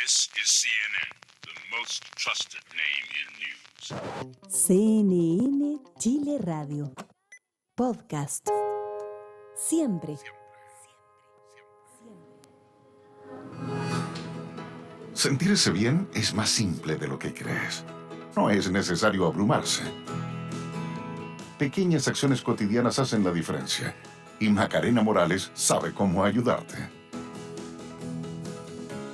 This is CNN, the most trusted name in news. CNN Chile Radio. Podcast. Siempre. Sentirse bien es más simple de lo que crees. No es necesario abrumarse. Pequeñas acciones cotidianas hacen la diferencia. Y Macarena Morales sabe cómo ayudarte.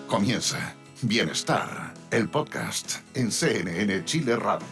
Comienza Bienestar, el podcast en CNN Chile Radio.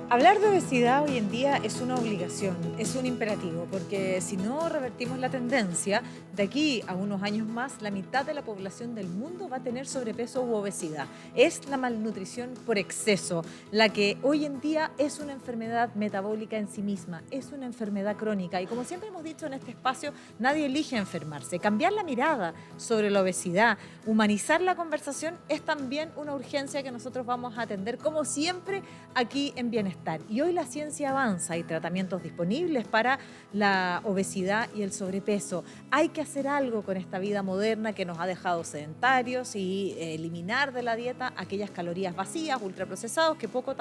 Hablar de obesidad hoy en día es una obligación, es un imperativo, porque si no revertimos la tendencia, de aquí a unos años más, la mitad de la población del mundo va a tener sobrepeso u obesidad. Es la malnutrición por exceso, la que hoy en día es una enfermedad metabólica en sí misma, es una enfermedad crónica. Y como siempre hemos dicho en este espacio, nadie elige enfermarse. Cambiar la mirada sobre la obesidad, humanizar la conversación, es también una urgencia que nosotros vamos a atender, como siempre, aquí en Bienestar. Y hoy la ciencia avanza, hay tratamientos disponibles para la obesidad y el sobrepeso. Hay que hacer algo con esta vida moderna que nos ha dejado sedentarios y eliminar de la dieta aquellas calorías vacías, ultraprocesados, que poco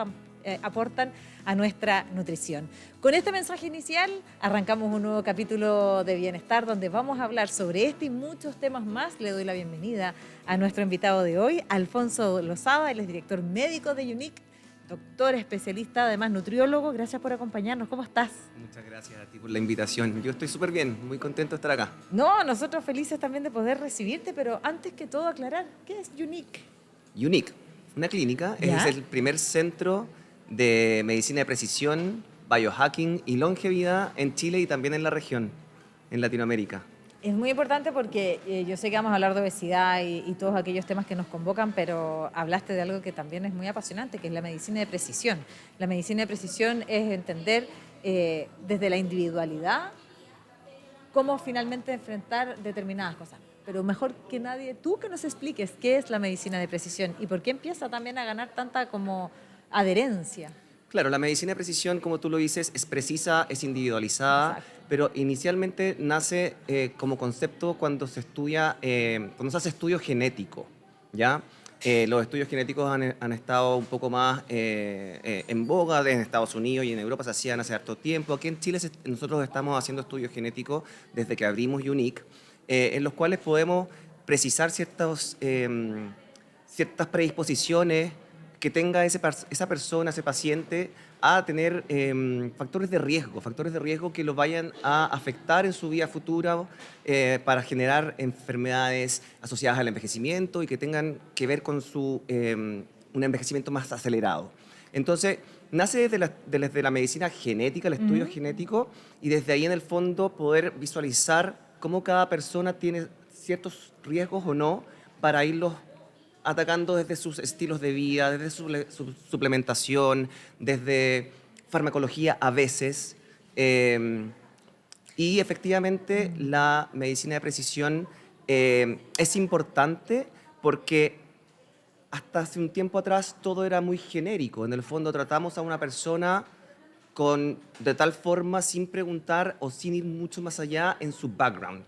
aportan a nuestra nutrición. Con este mensaje inicial arrancamos un nuevo capítulo de Bienestar donde vamos a hablar sobre este y muchos temas más. Le doy la bienvenida a nuestro invitado de hoy, Alfonso Lozada. Él es director médico de Unique, doctor especialista, además nutriólogo. Gracias por acompañarnos. ¿Cómo estás? Muchas gracias a ti por la invitación. Yo estoy súper bien, muy contento de estar acá. No, nosotros felices también de poder recibirte, pero antes que todo aclarar, ¿qué es Unique? Unique, una clínica, ¿Ya? es el primer centro de medicina de precisión, biohacking y longevidad en Chile y también en la región, en Latinoamérica. Es muy importante porque yo sé que vamos a hablar de obesidad y todos aquellos temas que nos convocan, pero hablaste de algo que también es muy apasionante, que es la medicina de precisión. La medicina de precisión es entender desde la individualidad cómo finalmente enfrentar determinadas cosas. Pero mejor que nadie, tú que nos expliques qué es la medicina de precisión y por qué empieza también a ganar tanta como adherencia. Claro, la medicina de precisión, como tú lo dices, es precisa, es individualizada, Exacto. pero inicialmente nace como concepto cuando se estudia, cuando se hace estudio genético, ¿ya? Los estudios genéticos han estado un poco más en boga en Estados Unidos y en Europa se hacían hace harto tiempo. Aquí en Chile nosotros estamos haciendo estudios genéticos desde que abrimos Unique, en los cuales podemos precisar ciertas predisposiciones que tenga esa persona, ese paciente, a tener factores de riesgo que lo vayan a afectar en su vida futura para generar enfermedades asociadas al envejecimiento y que tengan que ver con un envejecimiento más acelerado. Entonces, nace desde la medicina genética, el estudio genético, y desde ahí en el fondo poder visualizar cómo cada persona tiene ciertos riesgos o no para irlos atacando desde sus estilos de vida, desde su suplementación, desde farmacología a veces. Y efectivamente la medicina de precisión es importante porque hasta hace un tiempo atrás todo era muy genérico. En el fondo tratamos a una persona de tal forma sin preguntar o sin ir mucho más allá en su background.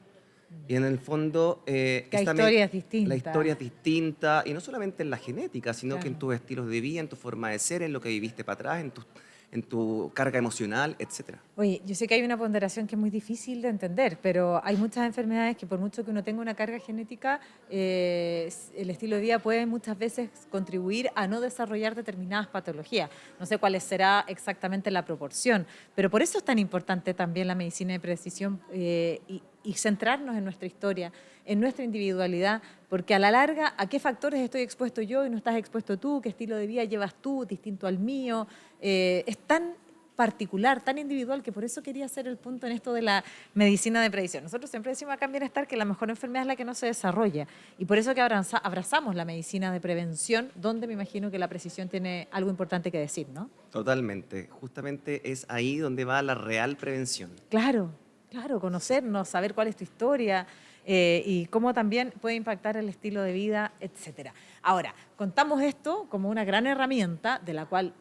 Y en el fondo... Que hay historias distintas. La historia es distinta, y no solamente en la genética, sino Claro. que en tus estilos de vida, en tu forma de ser, en lo que viviste para atrás, en tu carga emocional, etc. Oye, yo sé que hay una ponderación que es muy difícil de entender, pero hay muchas enfermedades que por mucho que uno tenga una carga genética, el estilo de vida puede muchas veces contribuir a no desarrollar determinadas patologías. No sé cuál será exactamente la proporción, pero por eso es tan importante también la medicina de precisión y centrarnos en nuestra historia, en nuestra individualidad, porque a la larga, ¿a qué factores estoy expuesto yo y no estás expuesto tú? ¿Qué estilo de vida llevas tú, distinto al mío? Es tan particular, tan individual, que por eso quería hacer el punto en esto de la medicina de precisión. Nosotros siempre decimos acá en Bienestar que la mejor enfermedad es la que no se desarrolla, y por eso que abrazamos la medicina de prevención, donde me imagino que la precisión tiene algo importante que decir, ¿no? Totalmente. Justamente es ahí donde va la real prevención. Claro, conocernos, saber cuál es tu historia y cómo también puede impactar el estilo de vida, etcétera. Ahora, contamos esto como una gran herramienta de la cual...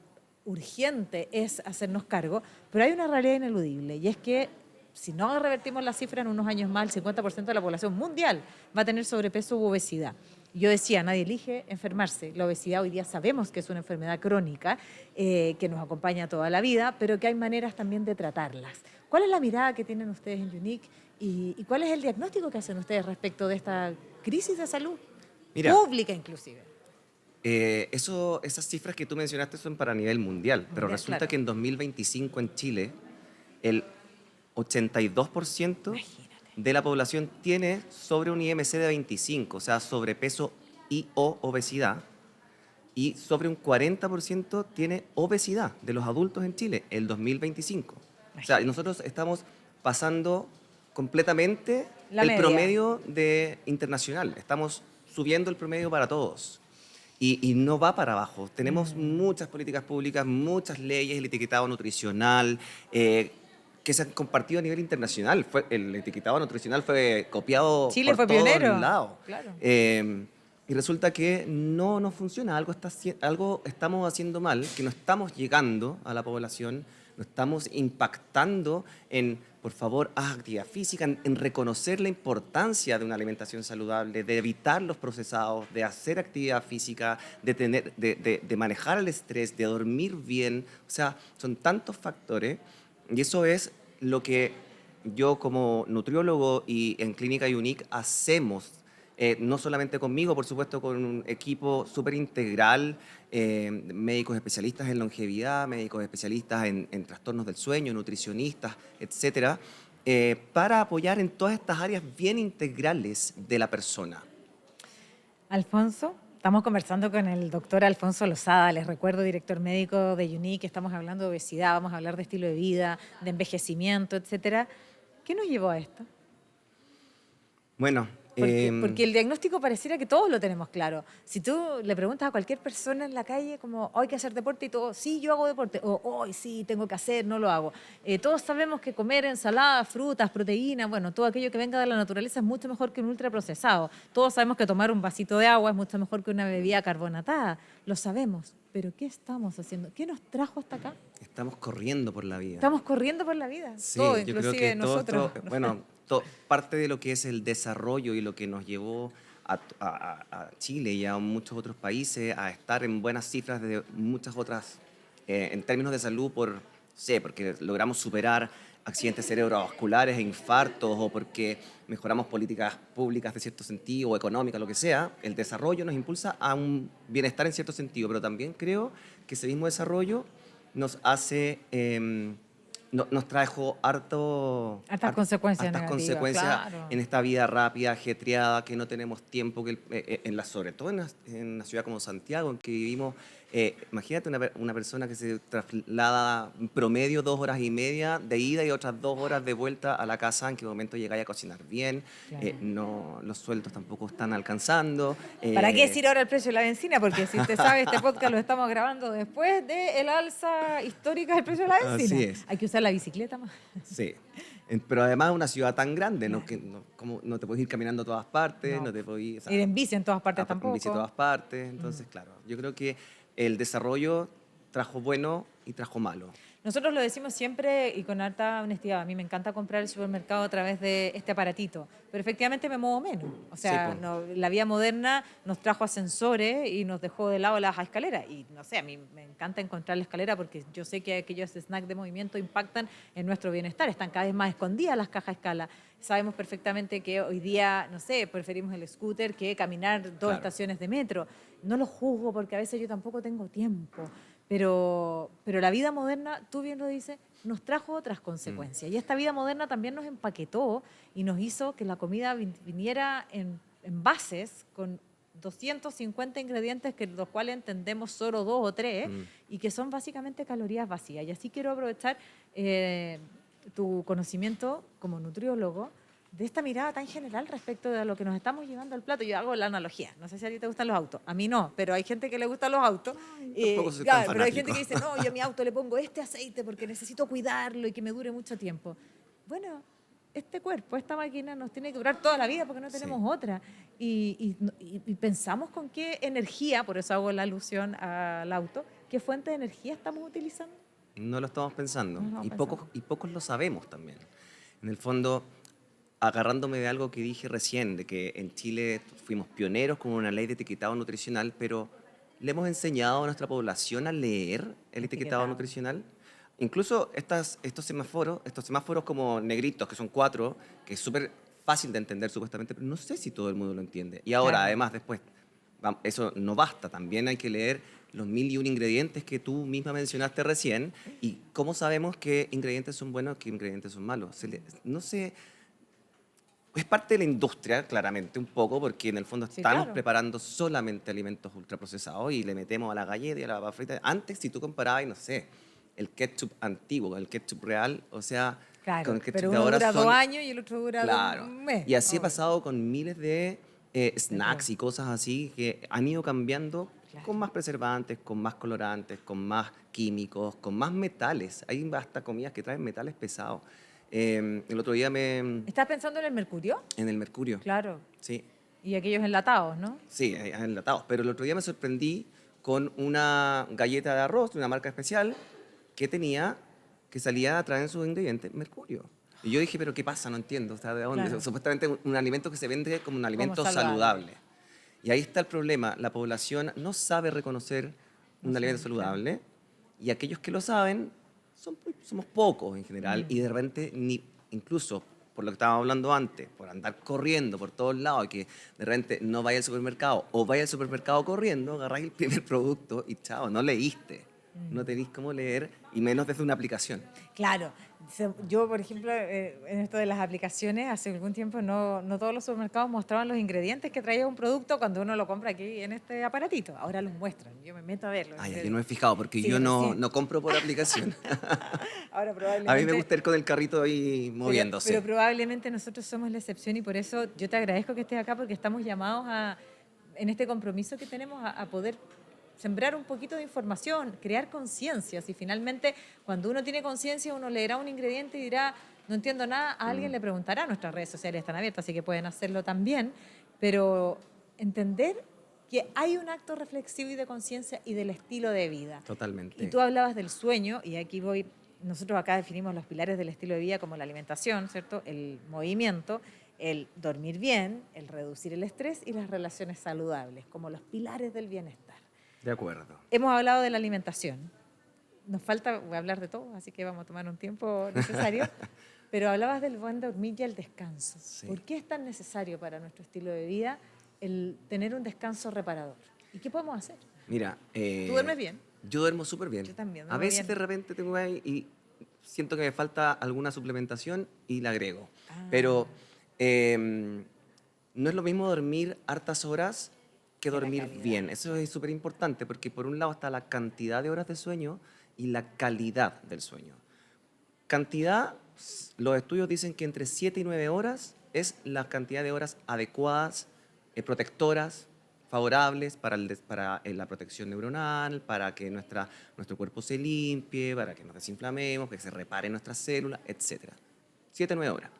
urgente es hacernos cargo, pero hay una realidad ineludible, y es que si no revertimos la cifra en unos años más, el 50% de la población mundial va a tener sobrepeso u obesidad. Yo decía, nadie elige enfermarse. La obesidad hoy día sabemos que es una enfermedad crónica que nos acompaña toda la vida, pero que hay maneras también de tratarlas. ¿Cuál es la mirada que tienen ustedes en Unique y cuál es el diagnóstico que hacen ustedes respecto de esta crisis de salud pública inclusive? Esas cifras que tú mencionaste son para nivel mundial, pero resulta claro. que en 2025 en Chile el 82% de la población tiene sobre un IMC de 25, o sea, sobrepeso y o obesidad, y sobre un 40% tiene obesidad de los adultos en Chile el 2025. O sea, nosotros estamos pasando completamente La el media. promedio internacional, estamos subiendo el promedio para todos. Y no va para abajo. Tenemos muchas políticas públicas, muchas leyes, el etiquetado nutricional, que se han compartido a nivel internacional. El etiquetado nutricional fue copiado Chile por fue todos pionero. lados. Claro. Y resulta que no funciona, algo estamos haciendo mal, que no estamos llegando a la población, no estamos impactando en, por favor, haz actividad física, en reconocer la importancia de una alimentación saludable, de evitar los procesados, de hacer actividad física, de manejar el estrés, de dormir bien. O sea, son tantos factores y eso es lo que yo como nutriólogo y en Clínica Unique hacemos. No solamente conmigo, por supuesto, con un equipo súper integral, médicos especialistas en longevidad, médicos especialistas en trastornos del sueño, nutricionistas, etcétera, para apoyar en todas estas áreas bien integrales de la persona. Alfonso, estamos conversando con el doctor Alfonso Lozada, les recuerdo, director médico de Unique, estamos hablando de obesidad, vamos a hablar de estilo de vida, de envejecimiento, etcétera. ¿Qué nos llevó a esto? Bueno, Porque el diagnóstico pareciera que todos lo tenemos claro. Si tú le preguntas a cualquier persona en la calle como, hay que hacer deporte y todo, sí, yo hago deporte, o hoy sí, tengo que hacer, no lo hago. Todos sabemos que comer ensaladas, frutas, proteínas, bueno, todo aquello que venga de la naturaleza es mucho mejor que un ultraprocesado. Todos sabemos que tomar un vasito de agua es mucho mejor que una bebida carbonatada. Lo sabemos, pero ¿qué estamos haciendo? ¿Qué nos trajo hasta acá? estamos corriendo por la vida. Estamos corriendo por la vida, Sí, todo, yo creo inclusive que todo nosotros. esto, bueno, parte de lo que es el desarrollo y lo que nos llevó a Chile y a muchos otros países a estar en buenas cifras de muchas otras, en términos de salud, porque logramos superar accidentes cerebrovasculares e infartos, o porque mejoramos políticas públicas de cierto sentido, o económicas, lo que sea. El desarrollo nos impulsa a un bienestar en cierto sentido, pero también creo que ese mismo desarrollo nos hace... nos trajo Hartas consecuencias negativas, claro. En esta vida rápida, ajetreada, que no tenemos tiempo, sobre todo en una ciudad como Santiago, en que vivimos. Imagínate una persona que se traslada en promedio 2 horas y media de ida y otras 2 horas de vuelta a la casa. ¿En qué momento llegáis a cocinar bien? Claro. Los sueldos tampoco están alcanzando. ¿Para qué decir ahora el precio de la benzina? Porque si usted sabe, este podcast lo estamos grabando después del alza histórica del precio de la benzina. Así es. Hay que usar la bicicleta más. Sí, pero además una ciudad tan grande, como no te puedes ir caminando a todas partes, no te puedes ir, Ir en bici en todas partes tampoco. En bici a todas partes, entonces claro, yo creo que el desarrollo trajo bueno y trajo malo. Nosotros lo decimos siempre y con harta honestidad. A mí me encanta comprar el supermercado a través de este aparatito, pero efectivamente me muevo menos. O sea, Sí, la vida moderna nos trajo ascensores y nos dejó de lado las escaleras. Y no sé, a mí me encanta encontrar la escalera porque yo sé que aquellos snacks de movimiento impactan en nuestro bienestar. Están cada vez más escondidas las cajas escala. Sabemos perfectamente que hoy día, no sé, preferimos el scooter que caminar 2 estaciones de metro. No lo juzgo porque a veces yo tampoco tengo tiempo. Pero la vida moderna, tú bien lo dices, nos trajo otras consecuencias. Y esta vida moderna también nos empaquetó y nos hizo que la comida viniera en envases con 250 ingredientes, que los cuales entendemos solo 2 o 3, y que son básicamente calorías vacías. Y así quiero aprovechar tu conocimiento como nutriólogo de esta mirada tan general respecto de lo que nos estamos llevando al plato. Yo hago la analogía. No sé si a ti te gustan los autos. A mí no, pero hay gente que le gustan los autos. Tampoco soy tan pero hay fanático. gente que dice, no, yo a mi auto le pongo este aceite porque necesito cuidarlo y que me dure mucho tiempo. Bueno, este cuerpo, esta máquina nos tiene que durar toda la vida porque no tenemos otra. Y pensamos con qué energía, por eso hago la alusión al auto, qué fuente de energía estamos utilizando. No lo estamos pensando. No lo Y pensamos. pocos lo sabemos también. En el fondo, agarrándome de algo que dije recién, de que en Chile fuimos pioneros con una ley de etiquetado nutricional, pero ¿le hemos enseñado a nuestra población a leer el etiquetado nutricional? Incluso estos semáforos como negritos, que son 4, que es súper fácil de entender supuestamente, pero no sé si todo el mundo lo entiende. Y ahora, Claro. además, después, eso no basta, también hay que leer los 1001 ingredientes que tú misma mencionaste recién y cómo sabemos qué ingredientes son buenos, qué ingredientes son malos. No sé, es parte de la industria, claramente, un poco, porque en el fondo Sí, estamos claro. preparando solamente alimentos ultraprocesados y le metemos a la galleta y a la papa frita. Antes, si tú comparabas, no sé, el ketchup antiguo con el ketchup real, o sea, con Claro, el ketchup pero de uno ahora dura son... 2 años y el otro dura Claro. un mes. Y así ha obvio. pasado con miles de snacks todo. y cosas así que han ido cambiando Claro. con más preservantes, con más colorantes, con más químicos, con más metales. Hay hasta comidas que traen metales pesados. El otro día ¿Estás pensando en el mercurio? en el mercurio, Claro. sí, Y aquellos enlatados, ¿no? sí, enlatados. Pero el otro día me sorprendí con una galleta de arroz de una marca especial que salía a traer en sus ingredientes mercurio. Y yo dije, pero ¿qué pasa? No entiendo. O sea, ¿de dónde? Claro. Supuestamente un alimento que se vende como un alimento saludable. saludable. Y ahí está el problema. La población no sabe reconocer un No alimento sabe, claro. saludable y aquellos que lo saben somos pocos en general Mm. y de repente incluso por lo que estábamos hablando antes, por andar corriendo por todos lados y que de repente no vaya al supermercado o vaya al supermercado corriendo, agarráis el primer producto y chao, no leíste. No tenéis cómo leer y menos desde una aplicación. Claro. Yo, por ejemplo, en esto de las aplicaciones, hace algún tiempo no todos los supermercados mostraban los ingredientes que traía un producto cuando uno lo compra aquí en este aparatito. Ahora los muestran. Yo me meto a verlos. Ay, yo no me he fijado porque Sí, yo no, recién. no compro por aplicación. Ahora probablemente... A mí me gusta ir con el carrito ahí moviéndose. Pero probablemente nosotros somos la excepción y por eso yo te agradezco que estés acá porque estamos llamados en este compromiso que tenemos a poder sembrar un poquito de información, crear conciencias y finalmente cuando uno tiene conciencia uno leerá un ingrediente y dirá no entiendo nada, a alguien le preguntará, nuestras redes sociales están abiertas así que pueden hacerlo también, pero entender que hay un acto reflexivo y de conciencia y del estilo de vida. Totalmente. Y tú hablabas del sueño, y aquí voy, nosotros acá definimos los pilares del estilo de vida como la alimentación, ¿cierto? El movimiento, el dormir bien, el reducir el estrés y las relaciones saludables, como los pilares del bienestar. De acuerdo. Hemos hablado de la alimentación. Nos falta hablar de todo, así que vamos a tomar un tiempo necesario. Pero hablabas del buen dormir y el descanso. Sí. ¿Por qué es tan necesario para nuestro estilo de vida el tener un descanso reparador? ¿Y qué podemos hacer? Mira, ¿Tú duermes bien? Yo duermo súper bien. Yo también, A duermo veces bien. de repente tengo ahí y siento que me falta alguna suplementación y la agrego. Ah. Pero no es lo mismo dormir hartas horas que la dormir calidad. bien. Eso es súper importante porque por un lado está la cantidad de horas de sueño y la calidad del sueño. Cantidad, los estudios dicen que entre 7 y 9 horas es la cantidad de horas adecuadas, protectoras, favorables para la protección neuronal, para que nuestro cuerpo se limpie, para que nos desinflamemos, que se reparen nuestras células, etc. 7 a 9 horas.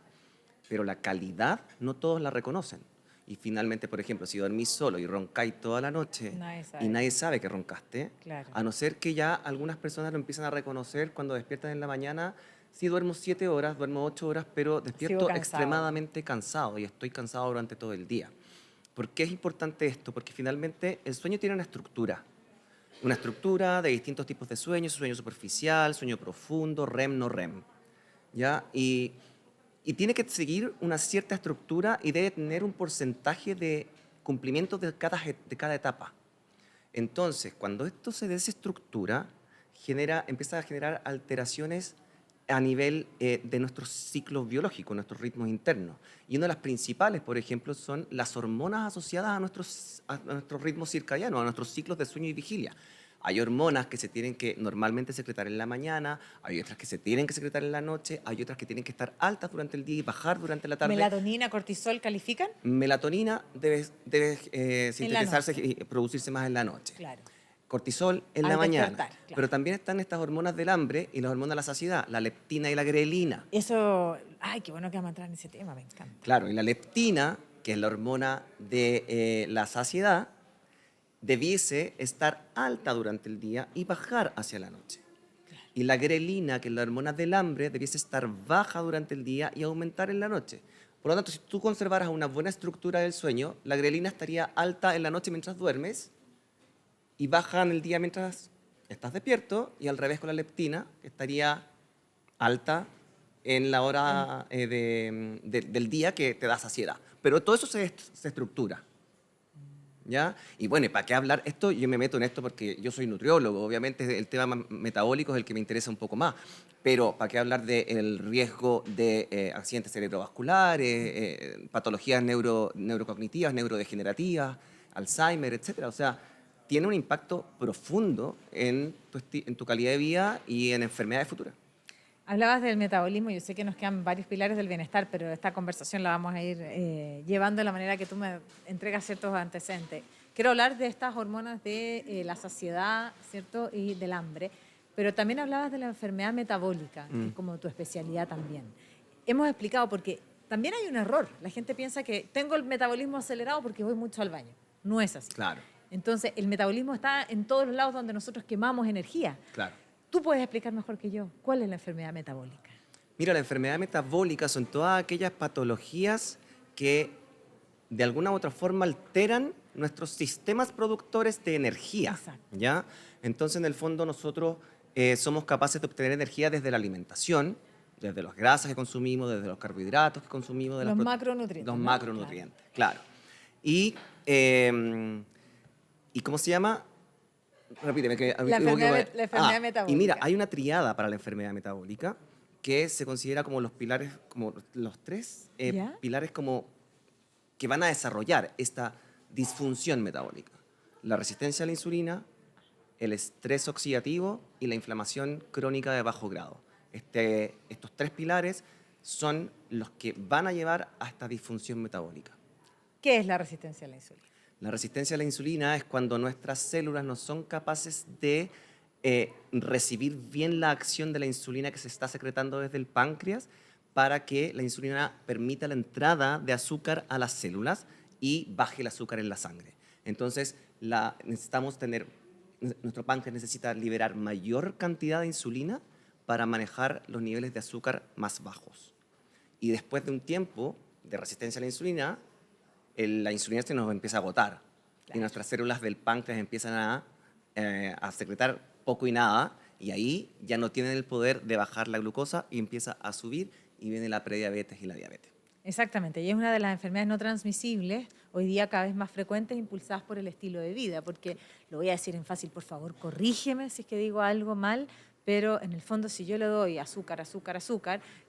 Pero la calidad no todos la reconocen. Y finalmente, por ejemplo, si dormís solo y roncáis toda la noche Nadie sabe. y nadie sabe que roncaste, Claro. a no ser que ya algunas personas lo empiezan a reconocer cuando despiertan en la mañana, sí duermo 7 horas, duermo 8 horas, pero despierto cansado. extremadamente cansado y estoy cansado durante todo el día. ¿Por qué es importante esto? Porque finalmente el sueño tiene una estructura de distintos tipos de sueños, sueño superficial, sueño profundo, REM, no REM. ¿Ya? Y tiene que seguir una cierta estructura y debe tener un porcentaje de cumplimiento de cada etapa. Entonces, cuando esto se desestructura, empieza a generar alteraciones a nivel de nuestros ciclos biológicos, nuestros ritmos internos. Y una de las principales, por ejemplo, son las hormonas asociadas a nuestros ritmos circadianos, a nuestros ciclos de sueño y vigilia. Hay hormonas que se tienen que normalmente secretar en la mañana, hay otras que se tienen que secretar en la noche, hay otras que tienen que estar altas durante el día y bajar durante la tarde. ¿Melatonina, cortisol califican? Melatonina debe sintetizarse noche. y producirse más en la noche. Claro. Cortisol en Al la mañana. despertar, claro. Pero también están estas hormonas del hambre y las hormonas de la saciedad, la leptina y la grelina. Eso, ay, qué bueno que vamos a entrar en ese tema, me encanta. Claro, y la leptina, que es la hormona de la saciedad, debiese estar alta durante el día y bajar hacia la noche. Y la grelina, que es la hormona del hambre, debiese estar baja durante el día y aumentar en la noche. Por lo tanto, si tú conservaras una buena estructura del sueño, la grelina estaría alta en la noche mientras duermes y baja en el día mientras estás despierto, y al revés con la leptina, que estaría alta en la hora del día que te da saciedad. Pero todo eso se estructura. ¿Ya? Y bueno, ¿y para qué hablar? Esto, yo me meto en esto porque yo soy nutriólogo, obviamente el tema metabólico es el que me interesa un poco más, pero ¿para qué hablar del riesgo de accidentes cerebrovasculares, patologías neurocognitivas, neurodegenerativas, Alzheimer, etcétera? O sea, tiene un impacto profundo en tu calidad de vida y en enfermedades futuras. Hablabas del metabolismo, yo sé que nos quedan varios pilares del bienestar, pero esta conversación la vamos a ir llevando de la manera que tú me entregas ciertos antecedentes. Quiero hablar de estas hormonas de la saciedad, ¿cierto? Y del hambre, pero también hablabas de la enfermedad metabólica, que es como tu especialidad también. Hemos explicado porque también hay un error. La gente piensa que tengo el metabolismo acelerado porque voy mucho al baño. No es así. Claro, Entonces, el metabolismo está en todos los lados donde nosotros quemamos energía. claro. Tú puedes explicar mejor que yo cuál es la enfermedad metabólica. Mira, la enfermedad metabólica son todas aquellas patologías que de alguna u otra forma alteran nuestros sistemas productores de energía. Exacto. ¿Ya? Entonces, en el fondo, nosotros somos capaces de obtener energía desde la alimentación, desde las grasas que consumimos, desde los carbohidratos que consumimos, de Los las macronutrientes. Los ¿no? macronutrientes, claro. ¿Y cómo se llama? Repíteme. La enfermedad metabólica. Y mira, hay una triada para la enfermedad metabólica que se considera como los pilares, como los tres ¿Ya? pilares como que van a desarrollar esta disfunción metabólica. La resistencia a la insulina, el estrés oxidativo y la inflamación crónica de bajo grado. Estos tres pilares son los que van a llevar a esta disfunción metabólica. ¿Qué es la resistencia a la insulina? La resistencia a la insulina es cuando nuestras células no son capaces de recibir bien la acción de la insulina que se está secretando desde el páncreas para que la insulina permita la entrada de azúcar a las células y baje el azúcar en la sangre. Entonces, nuestro páncreas necesita liberar mayor cantidad de insulina para manejar los niveles de azúcar más bajos. Y después de un tiempo de resistencia a la insulina se nos empieza a agotar. Claro. Y nuestras células del páncreas empiezan a secretar poco y nada, y ahí ya no tienen el poder de bajar la glucosa y empieza a subir, y viene la prediabetes y la diabetes. Exactamente, y es una de las enfermedades no transmisibles, hoy día cada vez más frecuentes, impulsadas por el estilo de vida, porque lo voy a decir en fácil, por favor, corrígeme si es que digo algo mal, pero en el fondo si yo le doy azúcar,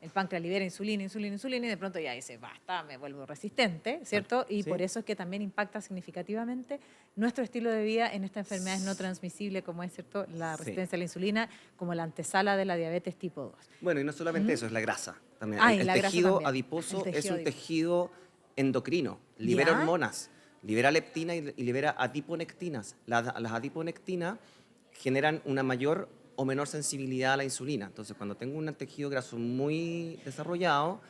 el páncreas libera insulina, y de pronto ya dice, basta, me vuelvo resistente, ¿cierto? Y sí. Por eso es que también impacta significativamente nuestro estilo de vida en esta enfermedad no transmisible, como es, ¿cierto?, la resistencia a la insulina, como la antesala de la diabetes tipo 2. Bueno, y no solamente eso, es la grasa también. Ah, el la grasa tejido también. adiposo El es tejido un tejido endocrino, libera ¿Ya? hormonas, libera leptina y libera adiponectinas. Las adiponectinas generan una mayor o menor sensibilidad a la insulina. Entonces, cuando tengo un tejido graso muy desarrollado,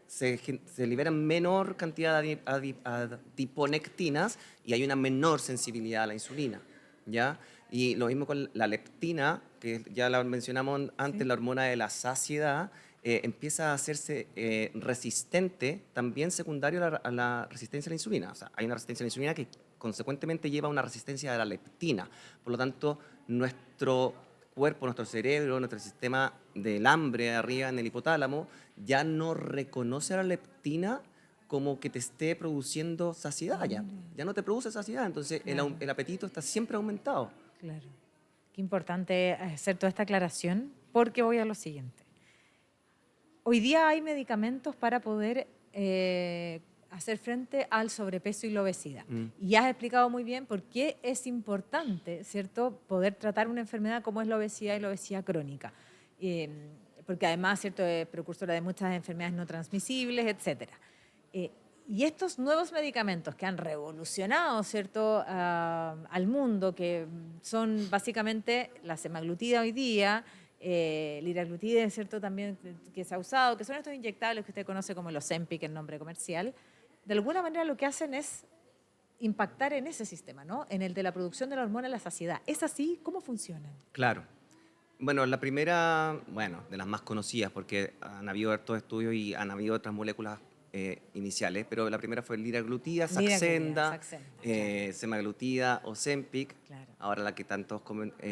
se liberan menor cantidad de adiponectinas y hay una menor sensibilidad a la insulina, ¿ya? Y lo mismo con la leptina, que ya la mencionamos antes, sí. La hormona de la saciedad, empieza a hacerse resistente, también secundario a la resistencia a la insulina. O sea, hay una resistencia a la insulina que consecuentemente lleva a una resistencia a la leptina. Por lo tanto, nuestro cuerpo, nuestro cerebro, nuestro sistema del hambre arriba en el hipotálamo, ya no reconoce a la leptina como que te esté produciendo saciedad. Ya no te produce saciedad. Entonces, claro. el apetito está siempre aumentado. Claro. Qué importante hacer toda esta aclaración, porque voy a lo siguiente. Hoy día hay medicamentos para poder hacer frente al sobrepeso y la obesidad. Y has explicado muy bien por qué es importante, ¿cierto?, poder tratar una enfermedad como es la obesidad y la obesidad crónica. Porque además, ¿cierto?, es precursora de muchas enfermedades no transmisibles, etc. Y estos nuevos medicamentos que han revolucionado, ¿cierto?, al mundo, que son básicamente la semaglutida hoy día, liraglutide, ¿cierto?, también que se ha usado, que son estos inyectables que usted conoce como los Ozempic, el nombre comercial, de alguna manera lo que hacen es impactar en ese sistema, ¿no?, en el de la producción de la hormona de la saciedad. ¿Es así? ¿Cómo funcionan? Claro. Bueno, la primera, bueno, de las más conocidas, porque han habido hartos estudios y han habido otras moléculas iniciales, pero la primera fue liraglutida, Liraglutida, Saxenda, Saxenda, claro. semaglutida, Ozempic, Claro. ahora la que tantos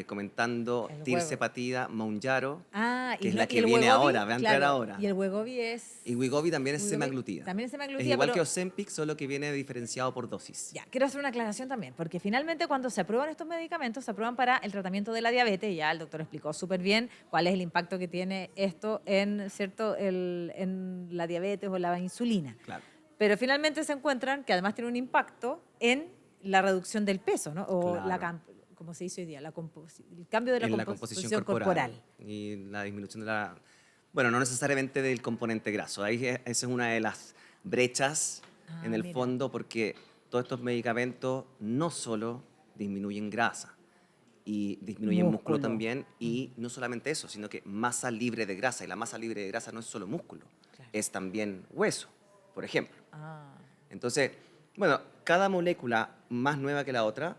comentando, El huevo. tirzepatida, Mounjaro, Ah, que es la y que el viene Wegovy, ahora, va a entrar claro, ahora. y el Wegovy es... Y Wegovy también es Wegovy semaglutida. también es Es semaglutida, igual pero... que Ozempic, solo que viene diferenciado por dosis. Ya, quiero hacer una aclaración también, porque finalmente cuando se aprueban estos medicamentos, se aprueban para el tratamiento de la diabetes, ya el doctor explicó súper bien cuál es el impacto que tiene esto en, ¿cierto? En la diabetes o la insulina. Claro. Pero finalmente se encuentran que además tiene un impacto en la reducción del peso, ¿no? O Claro. como se dice hoy día, el cambio de la En la composición corporal. y la disminución de la... Bueno, no necesariamente del componente graso. Ahí esa es una de las brechas Ah, en el mira. fondo porque todos estos medicamentos no solo disminuyen grasa y disminuyen músculo Músculo. también y no solamente eso, sino que masa libre de grasa y la masa libre de grasa no es solo músculo, Claro. es también hueso, por ejemplo. Ah, Entonces, bueno, cada molécula más nueva que la otra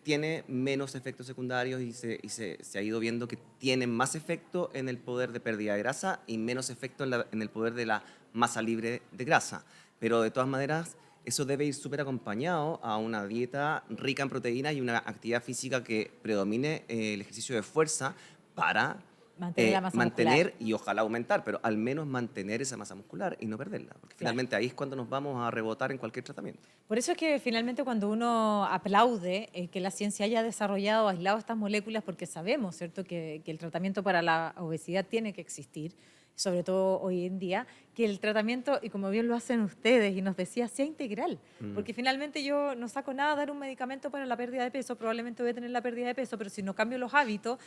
tiene menos efectos secundarios y se ha ido viendo que tienen más efecto en el poder de pérdida de grasa y menos efecto en el poder de la masa libre de grasa. Pero de todas maneras, eso debe ir súper acompañado a una dieta rica en proteínas y una actividad física que predomine el ejercicio de fuerza para mantener la masa mantener muscular. y ojalá aumentar, pero al menos mantener esa masa muscular y no perderla, porque finalmente ahí es cuando nos vamos a rebotar en cualquier tratamiento. Por eso es que finalmente cuando uno aplaude que la ciencia haya desarrollado, aislado estas moléculas, porque sabemos, ¿cierto?, que el tratamiento para la obesidad tiene que existir, sobre todo hoy en día, que el tratamiento, y como bien lo hacen ustedes, y nos decía, sea integral. Porque finalmente yo no saco nada dar un medicamento para la pérdida de peso, probablemente voy a tener la pérdida de peso, pero si no cambio los hábitos,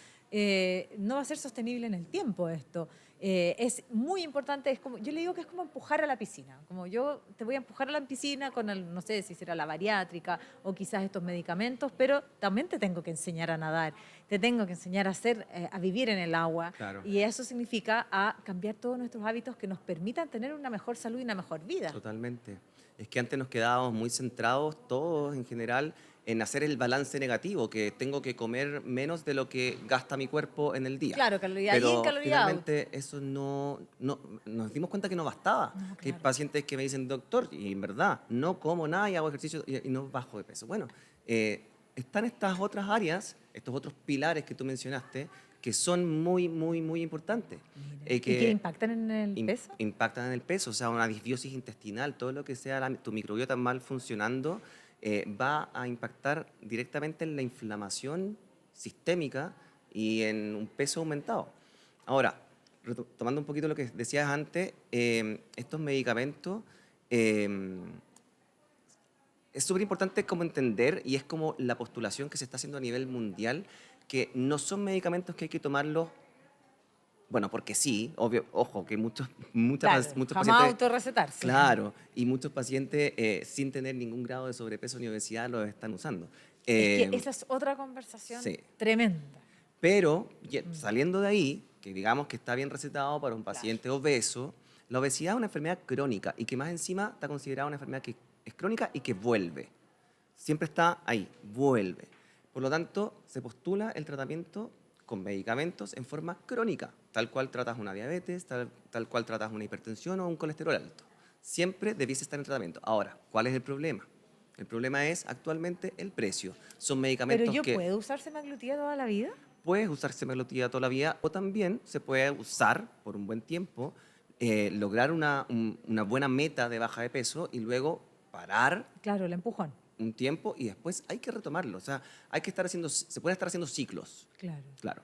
no va a ser sostenible en el tiempo esto. Es muy importante, es como, yo le digo que es como empujar a la piscina, como yo te voy a empujar a la piscina con, no sé si será la bariátrica o quizás estos medicamentos, pero también te tengo que enseñar a nadar, te tengo que enseñar a a vivir en el agua, Claro. y eso significa a cambiar todos nuestros hábitos que nos permitan tener una mejor salud y una mejor vida. Totalmente. Es que antes nos quedábamos muy centrados todos en general en hacer el balance negativo, que tengo que comer menos de lo que gasta mi cuerpo en el día. Claro, caloría in, Pero caloría out. finalmente eso no, nos dimos cuenta que no bastaba. No, Que hay claro. pacientes que me dicen, doctor, y en verdad, no como nada y hago ejercicio y no bajo de peso. Bueno, están estas otras áreas, estos otros pilares que tú mencionaste, que son muy, muy, muy importantes. Mira. ¿Y que impactan en el peso? Impactan en el peso, o sea, una disbiosis intestinal, todo lo que sea tu microbiota mal funcionando, va a impactar directamente en la inflamación sistémica y en un peso aumentado. Ahora, tomando un poquito lo que decías antes, estos medicamentos, es súper importante como entender, y es como la postulación que se está haciendo a nivel mundial, que no son medicamentos que hay que tomarlos, bueno, porque sí, obvio, ojo, que muchos Claro, muchos jamás pacientes... autorrecetarse. Claro, y muchos pacientes sin tener ningún grado de sobrepeso ni obesidad los están usando. Es que esa es otra conversación sí. tremenda. Pero saliendo de ahí, que digamos que está bien recetado para un paciente obeso, la obesidad es una enfermedad crónica y que más encima está considerada una enfermedad que es crónica y que vuelve. Siempre está ahí, vuelve. Por lo tanto, se postula el tratamiento con medicamentos en forma crónica, tal cual tratas una diabetes, tal cual tratas una hipertensión o un colesterol alto. Siempre debiese estar en tratamiento. Ahora, ¿cuál es el problema? El problema es actualmente el precio. Son medicamentos ¿Pero yo que puedo usar semaglutida toda la vida? puedes usar semaglutida toda la vida o también se puede usar por un buen tiempo, lograr una buena meta de baja de peso y luego parar Claro, el empujón. un tiempo y después hay que retomarlo. O sea, hay que estar haciendo, se puede estar haciendo ciclos. Claro. Claro.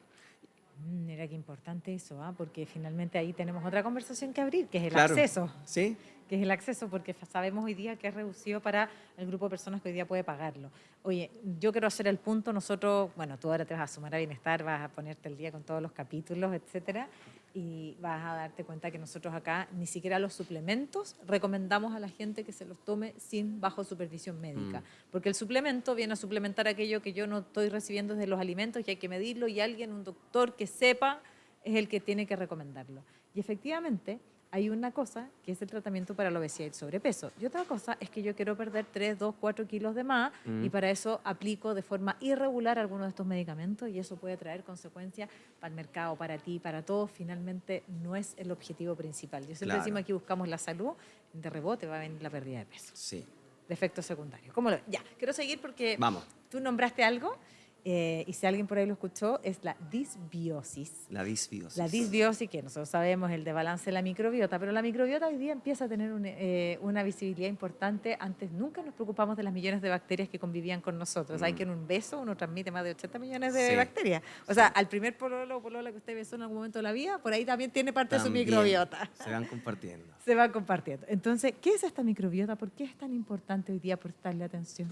Mira qué importante eso, porque finalmente ahí tenemos otra conversación que abrir, que es el Claro. acceso. Sí, Que es el acceso, porque sabemos hoy día que es reducido para el grupo de personas que hoy día puede pagarlo. Oye, yo quiero hacer el punto, nosotros, bueno, tú ahora te vas a sumar a Bienestar, vas a ponerte el día con todos los capítulos, etcétera, y vas a darte cuenta que nosotros acá ni siquiera los suplementos recomendamos a la gente que se los tome bajo supervisión médica, porque el suplemento viene a suplementar aquello que yo no estoy recibiendo desde los alimentos y hay que medirlo y alguien, un doctor que sepa, es el que tiene que recomendarlo. Y efectivamente, hay una cosa que es el tratamiento para la obesidad y el sobrepeso. Y otra cosa es que yo quiero perder 3, 2, 4 kilos de más y para eso aplico de forma irregular algunos de estos medicamentos y eso puede traer consecuencias para el mercado, para ti, para todos. Finalmente no es el objetivo principal. Yo siempre Claro. decimos aquí buscamos la salud, de rebote va a venir la pérdida de peso, Sí. de efectos secundarios. ¿Cómo lo ves? Ya, quiero seguir porque Vamos. tú nombraste algo y si alguien por ahí lo escuchó, es la disbiosis. La disbiosis. La disbiosis, que nosotros sabemos, el desbalance de la microbiota, pero la microbiota hoy día empieza a tener una visibilidad importante. Antes nunca nos preocupamos de las millones de bacterias que convivían con nosotros. Hay que en un beso uno transmite más de 80 millones de Sí. bacterias. O sea, al primer pololo o polola que usted besó en algún momento de la vida, por ahí también tiene parte de su También microbiota. Se van compartiendo. Se va compartiendo. Entonces, ¿qué es esta microbiota? ¿Por qué es tan importante hoy día prestarle atención?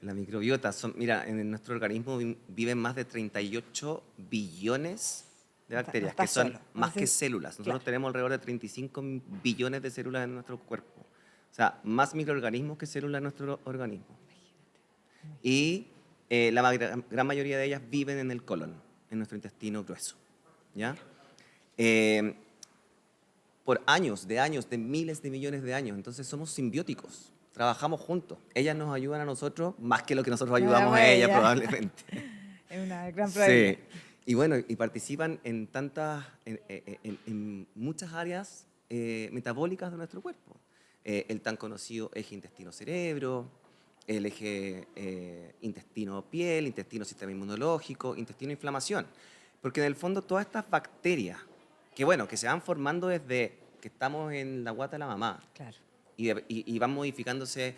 La microbiota, mira, en nuestro organismo viven más de 38 billones de bacterias, está que son solo. más Entonces, que células. Nosotros claro. tenemos alrededor de 35 billones de células en nuestro cuerpo. O sea, más microorganismos que células en nuestro organismo. Y gran mayoría de ellas viven en el colon, en nuestro intestino grueso. ¿Ya? Por años, de miles de millones de años. Entonces somos simbióticos. Trabajamos juntos. Ellas nos ayudan a nosotros más que lo que nosotros ayudamos a ellas, probablemente. Es una gran probabilidad. Sí. Y bueno, y participan en en muchas áreas metabólicas de nuestro cuerpo. El tan conocido eje intestino-cerebro, el eje intestino-piel, intestino-sistema inmunológico, intestino-inflamación. Porque en el fondo todas estas bacterias, que bueno, que se van formando desde que estamos en la guata de la mamá, Claro. y van modificándose